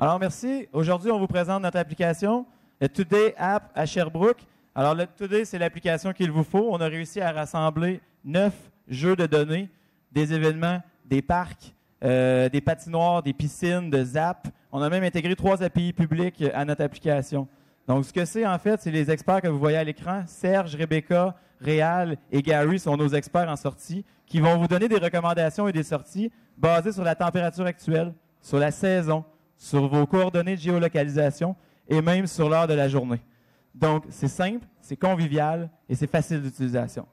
Alors, merci. Aujourd'hui, on vous présente notre application, le Today App à Sherbrooke. Alors, le Today, c'est l'application qu'il vous faut. On a réussi à rassembler 9 jeux de données, des événements, des parcs, des patinoires, des piscines, de Zap. On a même intégré 3 API publics à notre application. Donc, ce que c'est, en fait, c'est les experts que vous voyez à l'écran. Serge, Rebecca, Réal et Gary sont nos experts en sortie qui vont vous donner des recommandations et des sorties basées sur la température actuelle, sur la saison, sur vos coordonnées de géolocalisation et même sur l'heure de la journée. Donc, c'est simple, c'est convivial et c'est facile d'utilisation.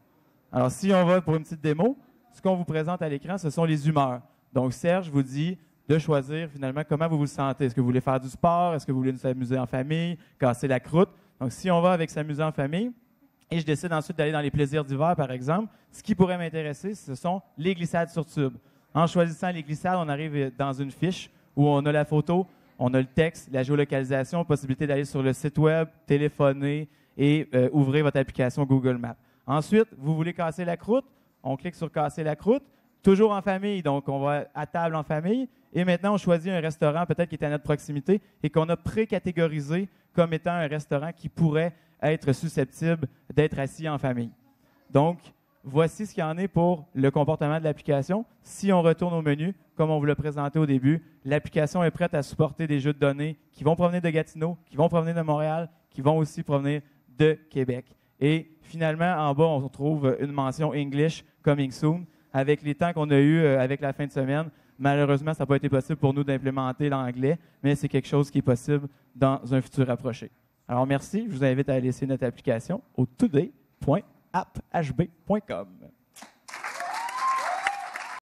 Alors, si on va pour une petite démo, ce qu'on vous présente à l'écran, ce sont les humeurs. Donc, Serge vous dit de choisir finalement comment vous vous sentez. Est-ce que vous voulez faire du sport? Est-ce que vous voulez nous amuser en famille? Casser la croûte? Donc, si on va avec s'amuser en famille, et je décide ensuite d'aller dans les plaisirs d'hiver, par exemple, ce qui pourrait m'intéresser, ce sont les glissades sur tube. En choisissant les glissades, on arrive dans une fiche où on a la photo, on a le texte, la géolocalisation, possibilité d'aller sur le site web, téléphoner et ouvrir votre application Google Maps. Ensuite, vous voulez casser la croûte, on clique sur « Casser la croûte », toujours en famille, donc on va à table en famille. Et maintenant, on choisit un restaurant peut-être qui est à notre proximité et qu'on a pré-catégorisé comme étant un restaurant qui pourrait être susceptible d'être assis en famille. Donc, voici ce qu'il y en est pour le comportement de l'application. Si on retourne au menu, comme on vous l'a présenté au début, l'application est prête à supporter des jeux de données qui vont provenir de Gatineau, qui vont provenir de Montréal, qui vont aussi provenir de Québec. Et finalement, en bas, on trouve une mention English Coming Soon. Avec les temps qu'on a eus avec la fin de semaine, malheureusement, ça n'a pas été possible pour nous d'implémenter l'anglais, mais c'est quelque chose qui est possible dans un futur approché. Alors, merci. Je vous invite à laisser notre application au today.apphb.com.